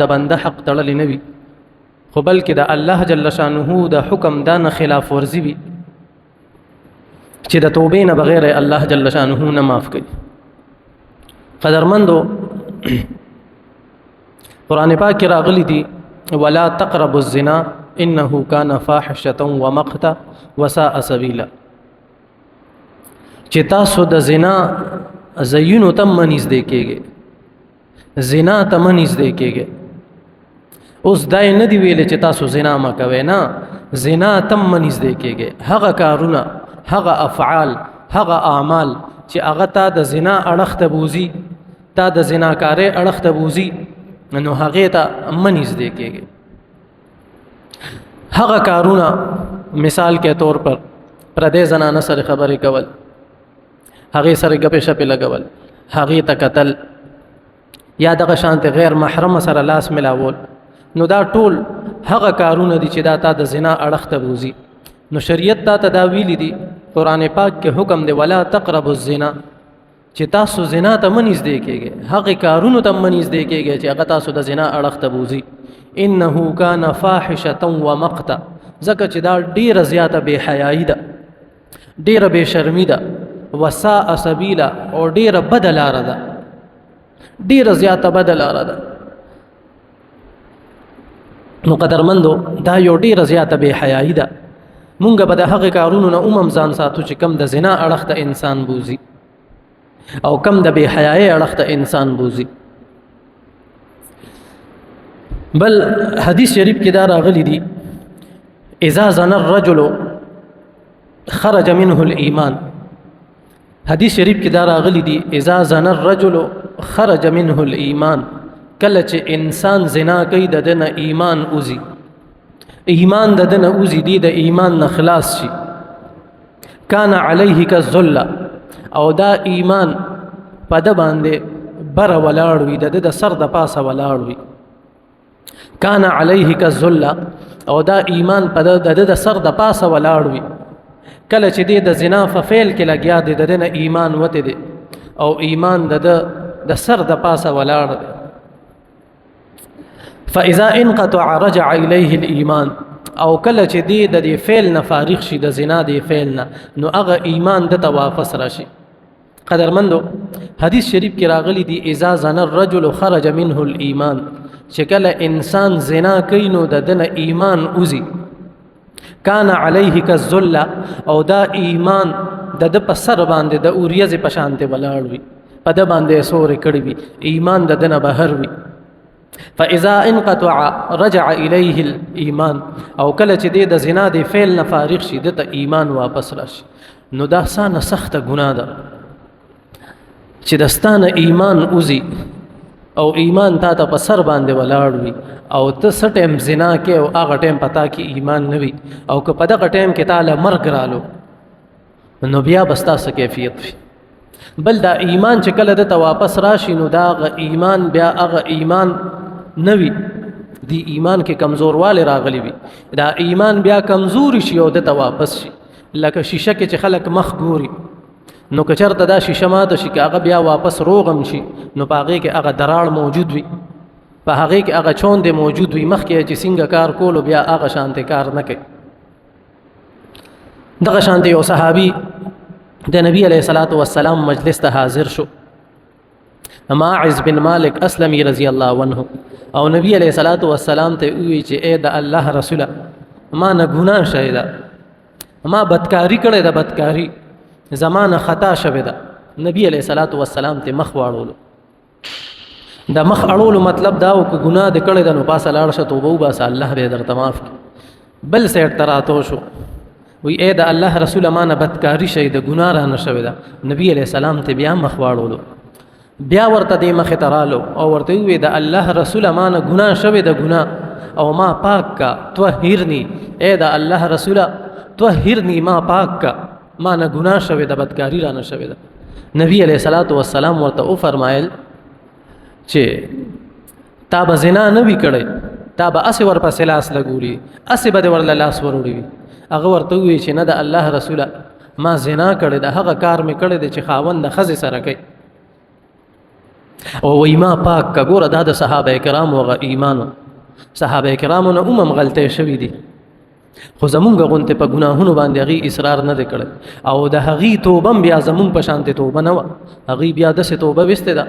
د بنده حق تړلی نه وي خو بلکې د الله جل شانه د حکم دا نه خلاف ورزي وي چې د توبې نه بغیر الله جل شانه نه معاف کوي. قدرمندو قرآن پاک کې راغلی دي ولا تقربوا الزنا انه كان فاحشة ومقتا وساء سبیلا چې تاسو د زنا زینو ته نږدې کېږئ زنا ته نږدې کېږئ. اوس دا نه دی ویلې چې تاسو زنا مه کوئ نه زنا ته نږدې کېږئ. هغه کارونه هغه افعال هغه اعمال چې هغه تا د زنا اړخ ته بوزي تا د زناکارۍ اړخ ته بوزي نو هغې ته مه نږدې کېږئ. هغه کارونه مثال کے طور پر پردې زنانه سره خبرې کول هغې سره ګپې شپې لګول هغې ته کتل یا دغه شانتې غیر محرم سره لاس ملاول نو دا ټول هغه کارونه دي چې دا تا د زنا اړخ ته بوزي. نو شریعت تا ته دا ویلي دي قرآن پاک کې حکم دی ولا تقربوا الزنا چې تاسو زنا ته مه نږدې کېږئ هغې کارونو ته مه نږدې کېږئ چې هغه تاسو د زنا اړخ ته بوزي. انه کان فاحشة ومقتا ځکه چې دا ډیره زیاته بې حیایي ده ډیره بې شرمي ده وساء سبیلا او ډیره بده لاره ده ډیره زیاته بده لاره ده. نو قدرمندو دا یو ډیره زیاته بې حیایي ده. مونږ به د هغې کارونو نه ځان ساتو چې کم د زنا اړخ ته انسان بوزي او کم د بې حیایۍ اړخ ته انسان بوزي. بل حدیث شریف کې دا راغلی دي اذا زنا الرجل خرج منه الایمان. حدیث شریف کې دا راغلی دي اذا زنا الرجل خرج منه الایمان کله چې انسان زنا کوي د دنه ایمان اوزي ایمان د دنه اوزي دی د ایمان نه خلاص شي. کان علیه کالذل او دا ایمان په ده باندې بره ولاړ وي د ده د سر د پاسه ولاړ وي. کان علیه کالذل او دا ایمان په ده د سر د پاسه ولاړ وي. کله چې دی د زنا په فعل کې لګیا دی د ده نه ایمان وتی دی او ایمان د سر د پاسه ولاړ دی. فاذا انقطع رجع الیه الایمان او کله چې دی د دې فعل نه فارغ شي د زنا د فعل نه نو هغه ایمان د ته واپس راشي. قدرمندو حدیث شریف کې راغلی دی اذا زنا الرجل خرج منه الایمان چې کله انسان زنا کوي نو د دنه ایمان اوزي. کان علیه کالذل او دا ایمان د ده په سر باندې د اوریځې په شانتې ولاړ وي په ده باندې سورې کړي وي ایمان د دنه بهر وي. فاذا انقطع رجع الیه الایمان او کله چې دی د زنا د فعل نه فارغ شي دته ایمان واپس راشي. نو دا سانه سخته ګناه ده چې دستانه ایمان اوزي او ایمان تا ته په سر باندې ولاړ وي او ته څه ټایم زنا کې او هغه ټایم پتا کې ایمان نه وي او که په دغه ټایم کې تعالی مرګ رالو نو بیا به ستاسو کیفیت وي. بل دا ایمان چې کله دته واپس راشي نو دا هغه ایمان بیا هغه ایمان نه وي دی ایمان کې کمزوروالی راغلی وي دا ایمان بیا کمزوري شي او دته واپس شي. لکه شیشه کې چې خلک مخ ګوري نو که چېرته دا شیشه ماته شي که هغه بیا واپس روغم شي نو په هغې کې هغه دراړ موجود وي په هغې کې هغه چوندې موجود وي مخکې چې څنګه کار کولو بیا هغه شانتې کار نه کوي. دغه شانتې یو صحابي د نبی علیه الصلاة والسلام مجلس ته حاضر شو ماعز بن مالک اسلمی رضی الله عنه او نبی علیه الصلاة والسلام ته ووی چې ای د الله رسوله ما نه ګناه شوې ده ما بدکاري کړې ده بدکاري زمانه خطا شوې ده. نبی علیه الصلاة والسلام ته مخ واړولو. د مخ اړولو مطلب دا و که ګناه دې کړې ده نو پاسه لاړ شه توبه وباسه الله به درته معاف کړي. بل سیټ ته راتو شو وی ای د الله رسوله ما نه بدکاري شوې ده ګناه رانه شوې ده. نبی علیه السلام ته بیا مخ واړولو بیا ورته دې مخې ته رالو او ورته ووی د الله رسوله ما نه ګناه شوې ده ګناه او ما پاک کا طهرني ای د الله رسوله طهرني ما پاک کا ما نه ګناه شوې ده بدکاري رانه شوې ده. نبی علیه الصلاة والسلام ورته وفرمایل چې تا به زنا نه وي کړی تا به اسې ورپسې لاس لګولي اسې به دې ورله لاس وروړي وي. هغه ورته ووایي چې نه د الله رسوله ما زنا کړې ده هغه کار مې کړی دی چې خاوند د ښځې سره کوي او وی ما پاک کا. ګوره دا د صحابه کرامو هغه ایمانو. صحابه کرامو نه غلطۍ شوي دي، خو زمونږ غونتې په ګناهونو باندې هغې اصرار نه دی کړی، او د هغې توبه هم بیا زمونږ په شانتې توبه نه وه، هغې بیا داسې توبه ویستې ده.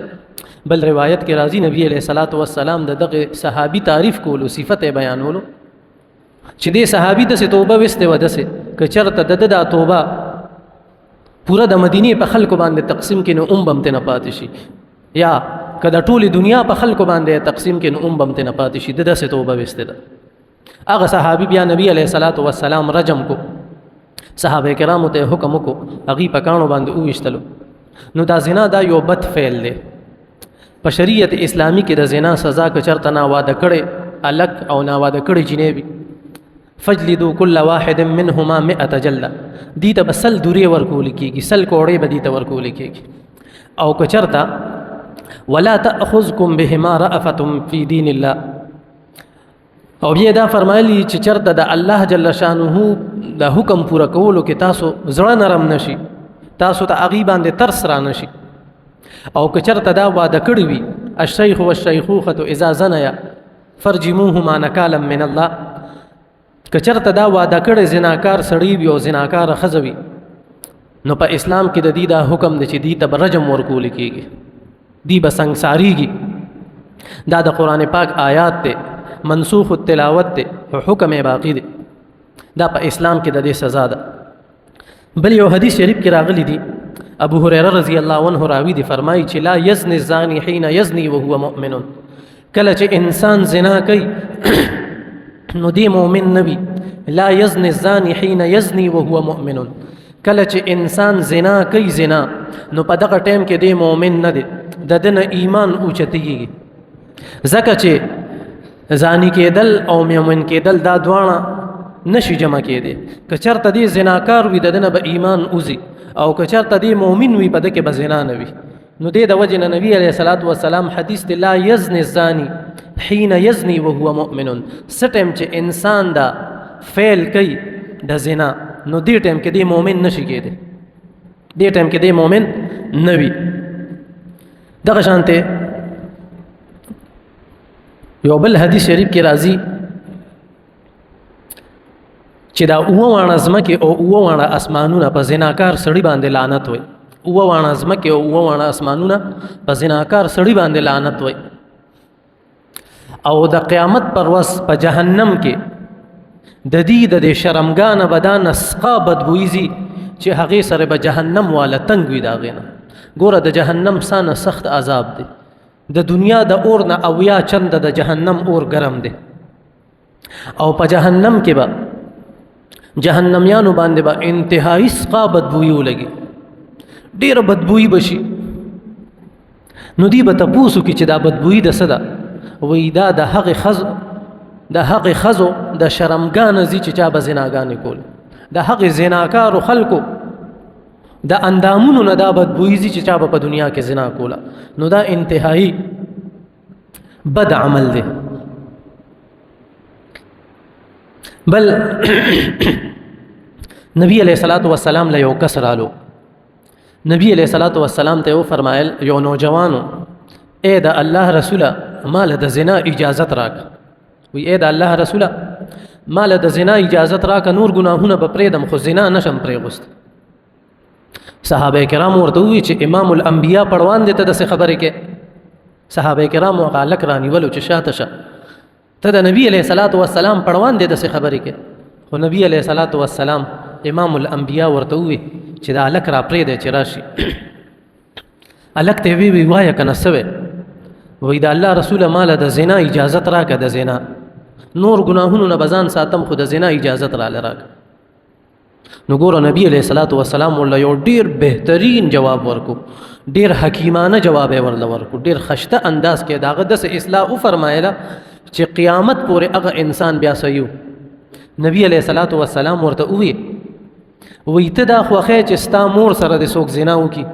بل روایت کې راځي نبی علیه الصلاة والسلام د دغه صحابي تعریف کولو، صفت یې بیانولو چې دې صحابي داسې توبه ویستې وه، داسې که چېرته د ده دا توبه پوره د مدینې په خلکو باندې تقسیم کړي نو به هم ترې نه پاتې شي، یا که د ټولې دنیا په خلکو باندې تقسیم کړي نو به هم ترې نه پاتې شي. د داسې توبه ویستې ده. هغه صحابي بیا نبی علیه الصلاة والسلام رجم کو، صحابه کرامو ته حکم وکړو، هغې په کاڼو باندې وویشتلو. نو دا زنا دا یو بد فعل دی. په شریعت اسلامی کې د زنا سزا که چېرته ناواده کړی هلک او ناواده کړی جینۍ وي، فجلدو کل واحد منهما 100 جلده، دې ته به 100 دورې ورکول کېږي، 100 کوړې به دې ته ورکول کېږي. او که چېرته ولا تأخذکم بهما رأفة فی دین الله، او بیا دا فرمایلی چې چېرته د الله جل شانه د حکم پوره کولو کې تاسو زړه نرم نشي، تاسو ته هغې باندې ترس را نشي. او که چېرته دا واده کړي وي الشیخ والشیخوخة اذا زنیا فرجموهما نکالا من الله، که چېرته دا واده کړی زناکار سړی وي او زناکاره ښځه وي، نو په اسلام کې د دې دا حکم دی چې دې ته به رجم ورکول کېږي، دی به سنګساریږي. دا د قرآن پاک آیات دی، منسوخ التلاوت دی، حکم باقی دی. دا په اسلام کې د دې سزا ده. بل یو حدیث شریف کې راغلی دی، ابو هریره رضی الله عنه راوی دی، فرمایي چې لا یزنی الزانی حین یزنی وهو مؤمن، کله چې انسان زنا کوي نو دی مؤمن نه وي. لا یزنی الزانی حین یزنی وهو مؤمن، کله چې انسان زنا کوي زنا نو په دغه ټایم کې دی مؤمن نه دی، د ده نه ایمان اوچتېږي. ځکه چې زانی کېدل او مؤمن کېدل دا دواړه نشي جمع کېدی. که چېرته دی زناکار وي د ده نه به ایمان وځي، او که چېرته دی مؤمن وي په ده کې به زنا نه وي. نو دې د وجې نه نبي علیه الصلاة والسلام حدیث دی لا یزنی الزانی حین یزنی وهو مؤمن، څه ټایم چې انسان دا فعل کوي د زنا نو دې ټایم کې دی مؤمن نشي کېدی، دې ټایم کې دی مؤمن نه وي. دغه شانتې یو بل حدیث شریف کې راځي چې دا 9 ځمکې او 9 اسمانونه په زناکار سړي باندې لعنت وي. 9 ځمکې او 9 اسمانونه په زناکار سړي باندې لعنت وي. او د قیامت پر ورځ په جهنم کې د دې د شرمګانه به دا نسقا بدبویي ځي چې هغې سره به جهنم والا تنګ وي د هغې نه. ګوره د جهنم سانه سخت عذاب دی، د دنیا د اور نه 80 چنده د جهنم اور ګرم دی. او په جهنم کې به جهنميانو باندې به انتهایی سقا بدبویي ولګي، ډېره بدبویي به شي. نو دوی به تپوس وکړي چې دا بدبویي د څه ده؟ وایي دا د هغې ښځو د شرمګانه ځي چې چا به زناګانې کول، د هغې زناکارو خلکو د اندامونو نه دا بدبویي ځي چې چا به په دنیا کې زنا کوله. نو دا انتهایی بد عمل دی. بل نبی علیہ الصلوۃ والسلام له یو کس رالو، نبی علیہ الصلوۃ والسلام ته فرمایل یو نوجوانو اے د الله رسوله مال د زنا اجازت راک. وی اے د الله رسوله مال د زنا اجازت راک، نور ګناهونه به پرېږدم خو زنا نشم پرېغوست. صحابه کرام ورته وویل چې امام الانبیا پړوان دی ته داسې خبرې کې. صحابه کرامو هغه هلک رانیولو چې شاته شه، ته د نبی علیه الصلاة والسلام پړوان دی داسې خبرې کې. خو نبی علیه الصلاة والسلام امام الانبیا ورته وویل چې دا هلک را پرېږدی چې راشي. هلک ته یې وی وایه که نه څه وی؟ وایي د الله رسوله ماله د زنا اجازت راکه، د زنا نور ګناهونو نه به ځان ساتم خو د زنا اجازت راله راکه. نو ګوره نبی علیه الصلاة والسلام ورله یو ډېر بهترین جواب ورکو، ډېر حکیمانه جواب یې ورله ورکو، ډېر خشته انداز کې د هغه داسې اصلاح وفرمایله چې قیامت پورې هغه انسان بیا صحیح. نبی علیه الصلاة والسلام ورته وویل وایي ته دا خوښی چې ستا مور سره د څوک زنا وکړي،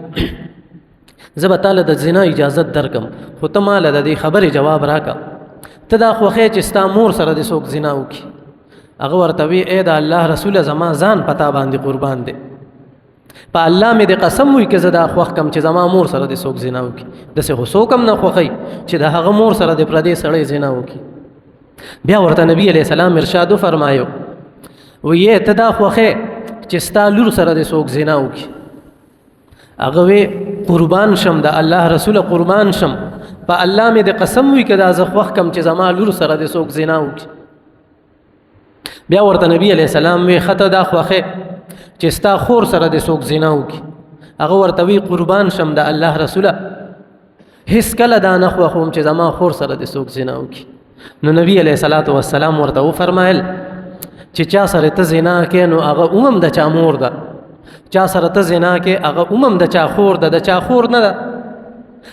زه به تاله د زنا اجازت درکم، خو ته ماله د دې خبرې جواب راکه. ته دا خوښی چې ستا مور سره د څوک زنا وکړي. هغه ورته وی اے د الله رسوله زما ځان پتا باندې قربان دی. په الله مې د قسم وي که زه دا خوښ کم چې زما مور سره د څوک زنا وکړي داسې خو څوک هم نه خوښوي چې د هغه مور سره د پردې سړی زنا وکړي. بیا ورته نبي علیه السلام ارشاد وفرمایو ویې ته دا خوښې چې ستا لور سره د څوک زنا وکړي؟ هغه وی قربان شم د الله رسول قربان شم په الله مې د قسم وي که دا زه خوښ کم چې زما لور سره د څوک زنا وکړي. بیا ورته نبي علیه السلام وی ښه ته دا خوښې چې ستا خور سره د څوک زنا وکړي؟ هغه ورته وی قربان شم د الله رسوله هیڅ کله دا نه خوښوم چې زما خور سره د څوک زنا وکړي. نو نبی علیه الصلاة والسلام ورته وفرمایل چې چا سره ته زنا کې نو هغه هم د چا مور ده، چا سره ته زنا کې هغه هم د چا خور ده، د چا خور نه ده،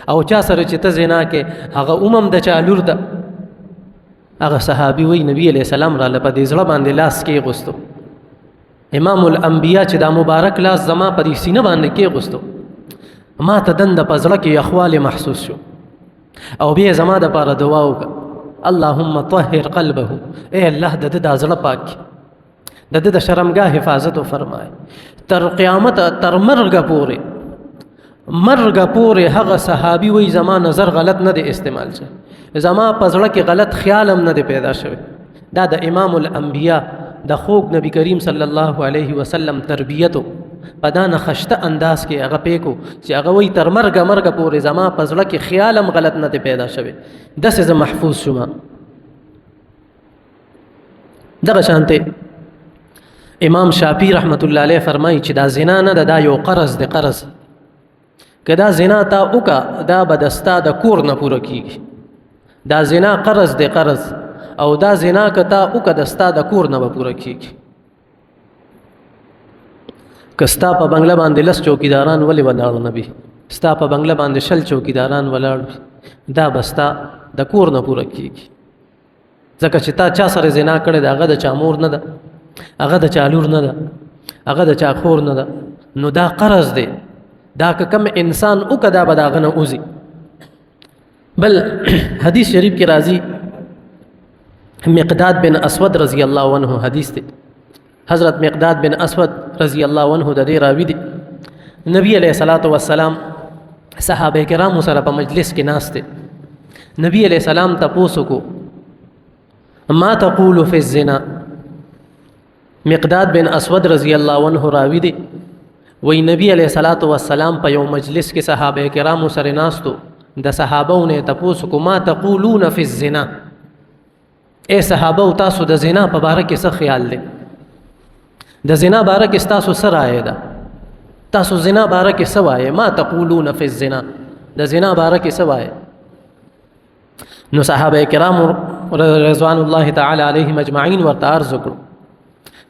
او چا سره چې ته زنا کې هغه هم د چا لور ده. هغه صحابي وی نبی علیه السلام را په دې زړه باندې لاس کې غوستو، امام الانبیاء چې دا مبارک لاس زما په دې سینه باندې کې غوستو، ما ته دنده په زړه کې یخوال محسوس شو او بیا زما د پاره دعا وکړه اللهم طهر قلبه، اے الله د ده دا زړه پاک د ده د شرمګاه حفاظت وفرمای تر قیامت تر مرګه پورې هغه صحابي وی زما نظر غلط نه دی استعمال شوی، زما په زړه کې غلط خیال هم نه دی پیدا شوی. دا د امام الانبیاء د خوږ نبی کریم صلی الله علیه وسلم تربیتو په دا نخشته انداز کې هغه پیکو چې هغه وی تر مرګه پورې زما په زړه کې خیال هم غلط نه دی پیدا شوی، داسې زه محفوظ شوم. دغه شانته امام شافعي رحمت الله علیه فرمایي چې دا زنا نه ده، دا یو قرض دی. قرض که دا زنا تا وکا دا به دستا د کور نه پوره کیږي، دا زنا قرض دی قرض، او دا زنا که تا وکا دستا د کور نه به پوره کیږي. که ستا په بنګله باندې 10 چوکیداران ولې ولاړ نه وي، ستا په بنګله باندې 100 چوکیداران ولاړ وي، دا به ستا د کور نه پوره کیږي. ځکه چې تا چا سره زنا کړې ده هغه د چا مور نه ده، هغه د چا لور نه ده، هغه د چا خور نه ده، نو دا قرض دی. دا که کم انسان وکړه دا به د هغه نه وځي. بل حدیث شریف کې راځي مقداد بن اسود رضی الله عنه حدیث دی. حضرت مقداد بن اسود رضی الله عنه د دې راوي دی. نبی علیہ الصلوۃ والسلام صحابه کرام سره په مجلس کې ناست دي. نبی علیہ السلام تاسو کو ما تقول فی الزنا. مقداد بن اسود رضی الله عنه راوي دی وی نبی علیہ الصلوۃ والسلام په یو مجلس کې صحابه کرام سره ناستو، د صحابهونه تاسو کو ما تقولون فی الزنا، اے صحابه تاسو د زنا په باره کې څه خیال دی؟ د زنا باره کې تاسو څه رائے ده؟ تاسو زنا باره کې څه وایې؟ ما تقولون فی الزنا، د زنا باره کې څه وایې؟ نو صحابه کرام رضوان الله تعالی علیهم اجمعین ورته عرض وکړو،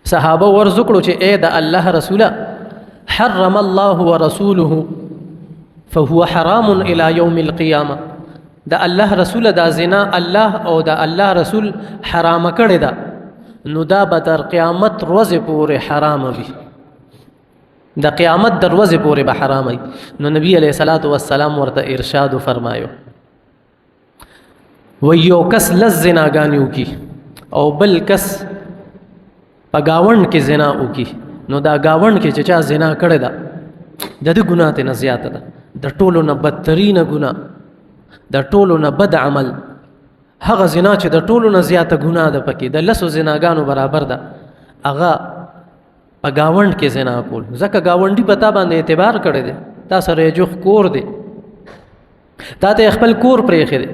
صحابه ورز وکړو چې اے د الله رسوله حرم الله ورسوله فهو حرام الى يوم القيامه، د الله رسول دا زنا الله او د الله رسول حرام کړی ده، نو دا به تر قیامت ورځې پورې حرام وي، د قیامت در ورځې پورې به حرام وي. نو نبی علیہ الصلوۃ والسلام ورته ارشاد فرمایو و یو کس لز زناګانی وکي او بل کس په گاوند کې زنا وکي، نو دا گاوند کې چې چا زنا کړی ده د دې ګناه ته نه زیاته ده، د ټولو نه بدترینه ګناه، د ټولو نه بد عمل هغه زنا چې د ټولو نه زیاته ګناه ده، پکې د 10 زناګانو برابر ده، هغه په گاوند کې زنا کول. ځکه گاونډي په تا باندې اعتبار کړی دی، تا سره جو کور دی، تا ته خپل کور پرېښی دی.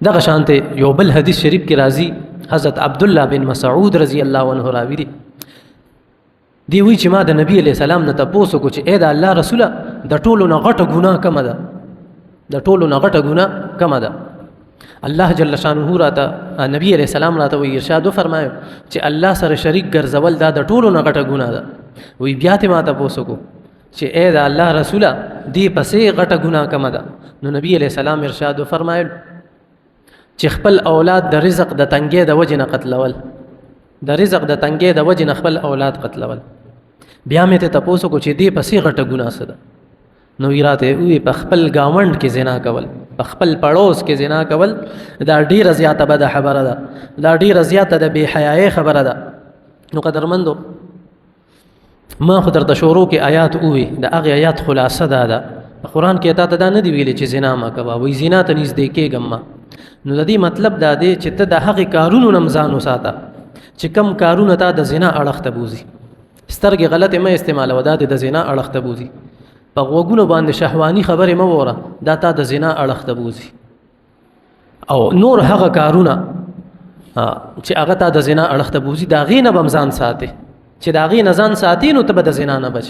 دغه شانته یو بل حدیث شریف کې راځي، حضرت عبدالله بن مسعود رضی الله عنه راوي دی، دی وی چې ما د نبی علیہ السلام نه تاسو کو چې اے د الله رسوله د ټولو نه غټه ګناه کومه ده، د ټولو نه غټه ګناه کومه ده؟ الله جل شانه راته نبی علیہ السلام راته وی ارشاد فرمایو چې الله سره شریک ګرځول دا د ټولو نه غټه ګناه ده. وی بیا ته ما تاسو کو چې اے د الله رسوله دی پسې غټه ګناه کومه ده؟ نو نبی علیہ السلام ارشاد فرمایل چې خپل اولاد د رزق د تنګې د وجې نه قتلول، د رزق د تنګې د وجې نه خپل اولاد قتلول. بیا مې ته تاسو کو چې دې پسې غټه ګناه څه ده؟ نو راته وی په خپل گاوند کې زنا کول، په خپل پړوس کې زنا کول، دا ډیره زیاته بده خبره ده، دا ډیره زیاته د بے حیايي خبره ده. نو قدرمندو ما خو درته شروع کې آیات ووي د هغې آیات خلاصه دا ده قرآن کې تا ته دا نه دی ویلي چې زنا مه کوه وایي زنا ته نږدې کېږم ما نو د دې مطلب دا دی چې ته د هغې کارونو نه ځان وساته چې کم کارونه تا د زنا اړخ ته بوځي سترګې غلطې مه استعمالوه دا د زنا اړخ ته بوځي په غوږونو باندې شهواني خبرې مه وره دا تا د زنا اړخ ته بوځي او نور هغه کارونه چې هغه تا د زنا اړخ ته بوځي د هغې نه به هم ځان ساتې چې د هغې نه ځان ساتې نو ته به د زنا نه بچ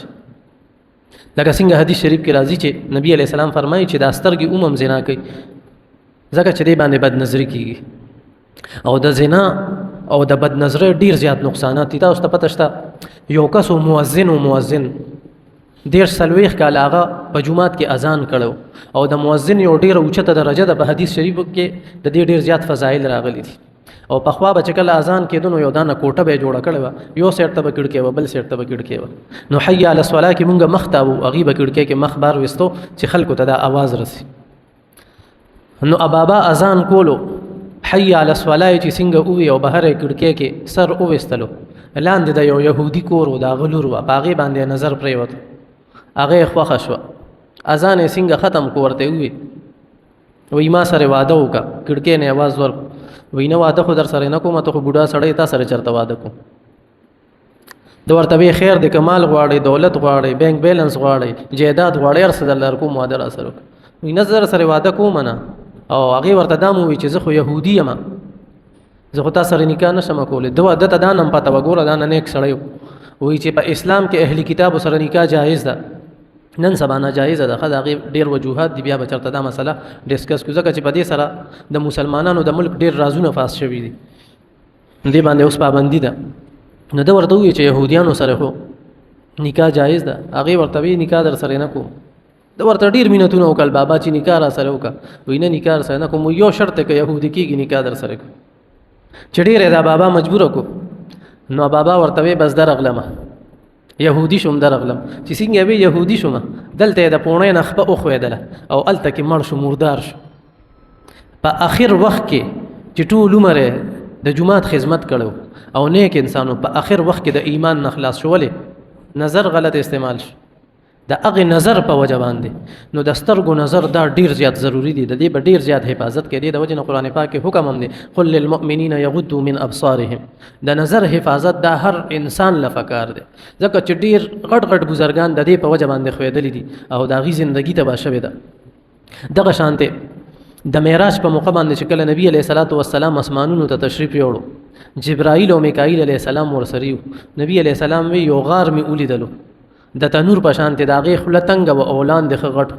لکه څنګه حدیث شریف کې راځي چې نبی علیه السلام فرمایي چې دا سترګې هم زنا کوي ځکه چې دې باندې بد نظري کېږي او د زنا او د بد نظرۍ ډېر زیات نقصانات دي تاسو ته پته شته یو کس مؤذن 40 کاله هغه په جومات کې اذان کړو او د مؤذن یو ډېره اوچته درجه ده په حدیث شریف کې د دې ډېر زیات فضایل راغلي دي او پخوا به چې کله اذان کېدو نو یو دانه کوټه به یې جوړه کړې وه یو سیټ ته به کړکۍ وه بل سیټ ته به کړکۍ وه نو حی علی الصلاة کې مونږ مخ ته وو هغې به کړکۍ کې مخ بار ویستو چې خلکو ته دا آواز رسي نو بابا اذان کولو حی علی الصلاة چې څنګه ووي او بهر یې کړکۍ کې سر وویستلو لاندې د یو یهودي کور و د هغه لور وه په هغې باندې نظر پرېوت هغه یې خوښه شوه اذان یې څنګه ختم کو ورته ووي وایي ما سره واده وکړه کړکۍ نه اواز ورکړو وی نه واده خو در سره نه کوم ته خو بوډا سړی تا سره چېرته واده کوم د ورته وی خیر د کمال غواړئ دولت غواړئ بینک بیلنس غواړئ جایداد غواړئ هر څه در کوم واده را سره وکړه وی نه زه در سره واده کوم نه او هغې ورته دا مو وی چې زه خو یهودي یم زه خو تا سره نکاح نشم کولی ده ته دا نم پته وه ګوره دا نه نیک سړی وی چې په اسلام کې اهلي کتابو سره نکاح جایز ده نن سبا ناجایزه ده ښه د هغې ډېر وجوهات دي بیا به چېرته دا مسله ډسکس کړو ځکه چې په دې سره د مسلمانانو د ملک ډېر رازونه فاس شوي دي دې باندې اوس پابندي ده نو ده ورته ووایي چې یهودیانو سره خو نکاح جایز ده هغې ورته وایي نکاح در سره نه کوم ده ورته ډېر مینتونه وکړل بابا چې نکاح را سره وکړه وایي نه نکاح را سره نه کوم یو شرط دی که یهودي کېږي نکاح در سره کوم چې ډېر دا بابا مجبوره کړو نو بابا ورته وایي بس درغلمه یهودي شوم درغلم چې څنګه وی یهودي شوم دلته د پونې نه خپه اوخوېدله او هلته کې مړ شو مردار شو په آخر وخت کې چې ټول عمر د جومات خدمت کړو او نیک انسانو په آخر وخت کې د ایمان نه خلاص شو ولې نظر غلط استعمال شو د هغې نظر په وجه باندې نو د سترګو نظر دا ډېر زیات ضروري دی د دې به ډېر زیات حفاظت کوي د وجه نه قرآن پاک کې حکم هم دی قل للمؤمنین یغضوا من ابصارهم د نظر حفاظت دا هر انسان له پکار دی ځکه چې ډېر غټ غټ بزرګان د دې په وجه باندې ښویېدلي دي او د هغې زندګي تباه شوې ده دغه شانتې د معراج په موقع باندې چې کله نبي علیه الصلاة والسلام اسمانونو ته تشریف یوړو جبرائیل او میکائیل علیه السلام ورسره یو نبي علیه السلام وی یو غار مې ولیدلو د تنور په شانتې د هغې خوله تنګه وه او لاندې ښه غټ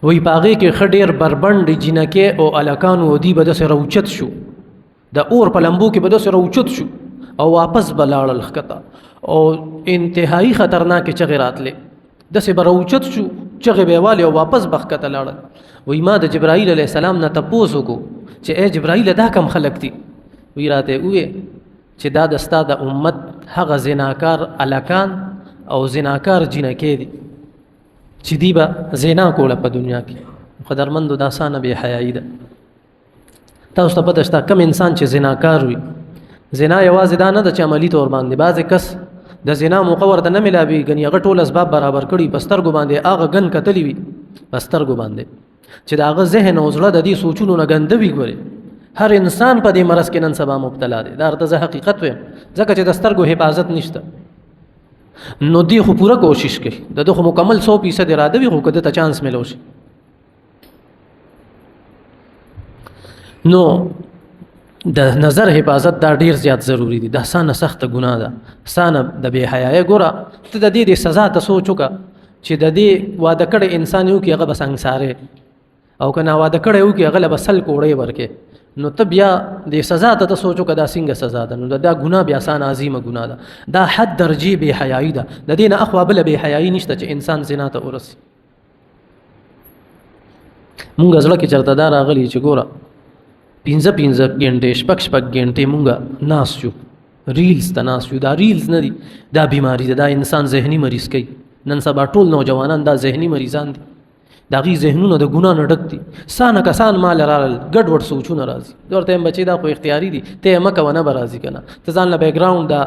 وایي په هغې کې ښه ډېر بربنډې جینکې او هلکان و دوی به داسې راوچت شو د اور په لمبو کې به داسې راوچت شو او واپس به لاړل ښکته او انتهایي خطرناکې چغې راتلې داسې به راوچت شو چغې به یې والې او واپس به ښکته لاړل وایي ما د جبرائیل علیه السلام نه تپوس وکړو چې ای جبرائیله دا کم خلک دي وایي راته یې وویې چې دا د ستا د امت هغه زناکار هلکان او زناکار جینکې دي چې دی به زنا کوله په دنیا کې قدرمندو دا اسانه بې حیایي ده تاسو ته پته شته کم انسان چې زناکار وي زنا یوازې دا نه ده چې عملي طور باندې بعضې کس د زنا موقع ورته نه میلاوي ګنې هغه ټول اسباب برابر کړي په سترګو باندې هغه ګن کتلی وي په سترګو باندې چې د هغه ذهن او زړه د دې سوچونو نه ګنده وي ګورې هر انسان په دې مرض کې نن سبا مبتلا دی دا ورته زه حقیقت وایم ځکه چې د سترګو حفاظت نشته نو دی خو پوره کوشش کوي د ده خو مکمل 100% اراده وي خو که ده ته چانس میلو شي نو د نظر حفاظت دا ډیر زیات ضروری دی دا سانه سخت ګناه ده سانه د بے حیايي ګوره ته د دې سزا ته سوچ وکړه چې د دې واده کړی انسان یو کې هغه به سنګسارې او که نه واده کړی یو کې هغه له به سل کوړی ورکې نو ته بیا د سزا ته سوچ وکړه دا څنګه سزا ده نو دا ګناه بیا سانه عظیمه ګناه ده دا حد درجې بے حیايي ده د دې نه اخوا بله بے حیايي نشته چې انسان زنا ته ورسي مونږ زړه کې چېرته دا راغلي چې ګوره 15 غنټې شپږ غنټې مونږ ناست یو ریلز ته ناست یو دا ریلز نه دي دا بیماری ده دا انسان ذهني مریض کوي نن سبا ټول نوجوانان دا ذهني مریضان دي د هغې ذهنونه د ګناه نه ډک دي سانه کسان مال رالل ګډوډ سوچونه راځي دا ورته یم بچې دا خو اختیاري دي ته یې مه کوه نه به راځي که نه ته ځان له بیکګراونډ دا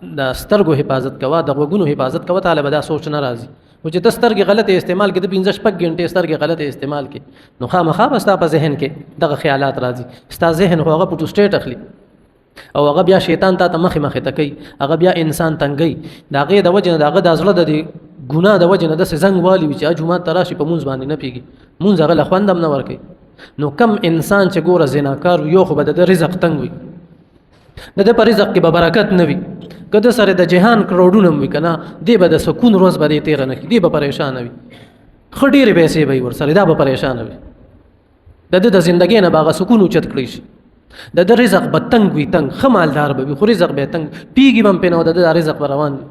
د سترګو حفاظت کوه، د غوږونو حفاظت کوه، تعالی به دا سوچ نه راځي. او چې ته سترګې غلطې استعمال کړې، د 15-16 غنټې سترګې غلطې استعمال کړې، نو خامخا به ستا په ذهن کې دغه خیالات راځي. ستا ذهن خو هغه پټو سټیټ اخلي او هغه بیا شیطان ته مخې ته کوي، هغه بیا انسان تنګي. د هغې د وجې نه د هغه د زړه د ګناه د وجې نه داسې زنګ والي وي چې جومات ته راشي په مونځ باندې نه پوهېږي، مونځ هغه له خوند هم نه ورکوي. نو کم انسان چې ګوره زناکار وي، یو خو به د رزق تنګ وي، د ده په رزق کې به برکت نه وي. که د سره د جهان کروڑونه هم وي که نه، دی به د سکون روز به دی تېره نه کړي، دی به پریشانه وي، ښه ډېرې پیسې به وي ورسره، دا به پریشانه وي. د ده د زندګۍ نه به هغه سکون اوچت کړی شي، د ده رزق به تنګ وي، تنګ ښه مالدار به وي خو رزق به یې تنګ، پیږي به هم پرې نه، او د ده دا رزق به روان وي.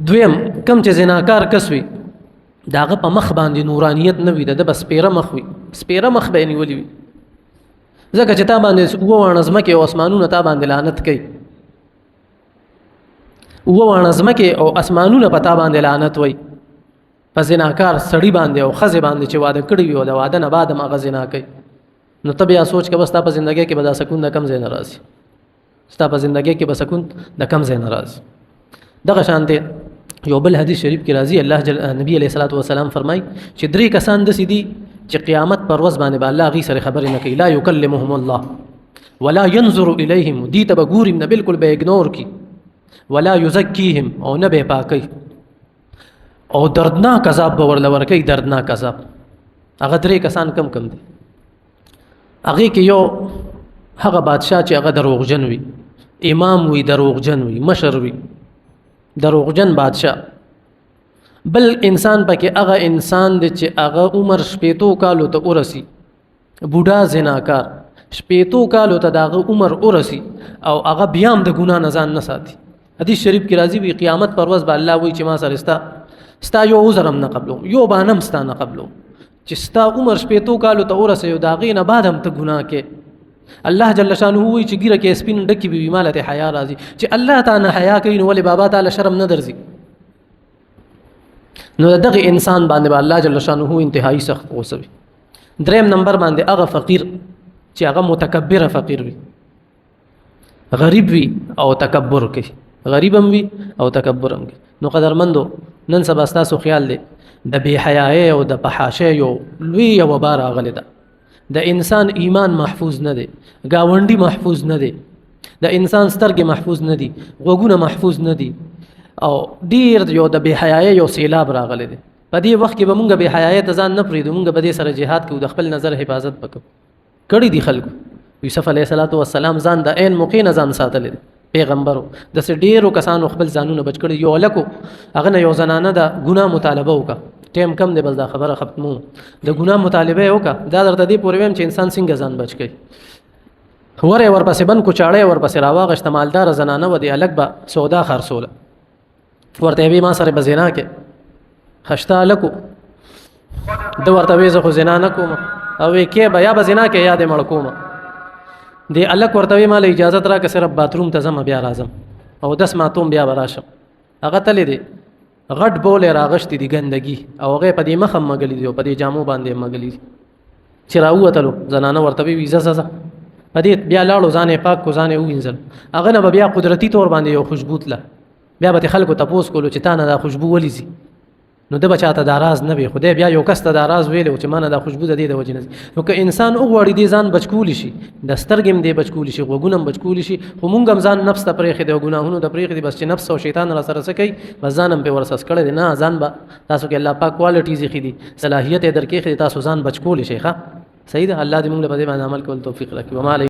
دویم، کم چې زناکار کس وي د هغه په مخ باندې نورانیت نه وي، د ده به سپېره مخ وي، سپېره مخ به یې نیولي وي، ځکه چې تا باندې 7 واڼه ځمکې او اسمانونه تا باندې لعنت کوي، 7 واڼه ځمکې او اسمانونه په تا باندې لعنت وایي په زناکار سړي باندې او ښځې باندې چې واده کړي وي او د واده نه بعد هم هغه زنا کوي. نو ته بیا سوچ کوه ستا په زندګۍ کې به دا سکون د کم ځای نه راځي، ستا په زندګۍ کې به سکون د کم ځای نه راځي. دغه شانتې یو بل حدیث شریف کې راځي، نبی علیه الصلاة والسلام فرمایي چې 3 کسان داسې دي چې قیامت پر ورځ باندې به الله هغوی سره خبرې نه کوي، لا یکلمهم الله ولا ينظر الیهم، دوی ته به ګوري نه، بلکل به اګنور کي، ولا یزکیهم او نه به پاکوي، او دردناک عذاب به ورله ورکوي، دردناک عذاب. هغه 3 کسان کم دي؟ هغې کې یو هغه بادشاه چې هغه دروغجن وي، امام وي دروغجن وي، مشر وي دروغجن بادشاه. بل انسان پکې هغه انسان دی چې هغه عمر 80 کالو ته ورسي، بوډا زناکار 80 کالو ته د هغه عمر ورسي او هغه بیا هم د ګناه نه ځان نه ساتي. حدیث شریف کې راځي وي قیامت پر ورځ به الله وایي چې ما سره ستا یو عذر هم نه قبلوم، یو بهانه هم ستا نه قبلوم، چې ستا عمر 80 کالو ته ورسي او د هغې نه بعد هم ته ګناه کې. الله جل شانه وایي چې ګیره کې سپین ډکې به وي، ماله ته حیا راځي. چې الله تعالی نه حیا کوي نو ولې بابا تعالی شرم نه درځي؟ نو دغه انسان باندې به الله جل شانه انتهایی سخت غوسه وي. 3 نمبر باندې هغه فقیر چې هغه متکبر فقیر وي، غریب وي او تکبر کوي، غریب هم وي او تکبر هم کوي. نو قدرمندو، نن سبا ستاسو خیال دی د بې حیایۍ او د فحاشۍ یو لویه وبا راغلې ده. د انسان ایمان محفوظ نه دی، ګاونډي محفوظ نه دی، د انسان سترګې محفوظ نه دي، غوږونه محفوظ نه دي، او ډیر یو د بې حیایۍ یو سیلاب راغلی دی. په دې وخت کې به مونږ بې حیایۍ ته ځان نه پرېږدو، مونږ به دې سره جهاد کوو، د خپل نظر حفاظت به کوو. کړي دي خلکو، یوسف علیه السلام ځان د عین موقع نه ځان ساتلی دی، پیغمبرو داسې ډېرو کسانو خپل ځانونه بچ کړي. یو هلک هغه نه یو زنانه د ګناه مطالبه وکړه، ټیم کم دی بس دا خبره ختمو، د ګناه مطالبه یې وکړه. دا درته دې پورې ویم چې انسان څنګه ځان بچ کوي. ور یې ورپسې بند کو، چاړه یې ورپسې راواغېسته، مالداره زنانه وه، د هلک به سودا خرڅوله، ورته یې ما سره به زنا کې خشته هلک و، ده ورته ویې زه خو زنا نه کوم، او ویې کې به یا به زنا کې یا دې مړ کوم. دې هلک ورته ویې ما له اجازت راکړه صرف باتروم ته ځم بیا راځم، او 10 ماتوم بیا به راشم. هغه تللی دی، غټ بول یې راغشتي دي ګندګي، او هغه په دې مخ هم مګلی دي او په دې جامو باندې هم مګلی دي. چې راووتلو زنانه ورته ویې ځه په دې بیا لاړو، ځان یې پاک کو، ځان یې ووینځل. هغه نه به بیا قدرتي طور باندې یو خوشبو تله، بیا به خلکو تپوس کولو چې تا نه دا خوشبو ولې ځي. نو ده به چاته دا راز نه وي، خدای بیا یو کس ته دا راز ویلی و چې ما نه دا خوشبو د دې د وجې نه ځي. نو که انسان وغواړي دې ځان بچ کولی شي، د سترګې هم دې بچ کولی شي، غوږونه هم بچ کولی شي، خو مونږ هم ځان نفس ته پرېښی دی او ګناهونو ته پرېښی دی، بس چې نفس او شیطان را سره څه کوي بس ځان هم پرې ورسس کړی دی. نه، ځان به تاسو کې الله پاک کوالټیز ایښي دي، صلاحیت یې درکېښی دی، تاسو ځان بچ کولی شئ. ښه صحیح ده. الله دې مونږ له په دې باندې عمل کول توفیق راکړي.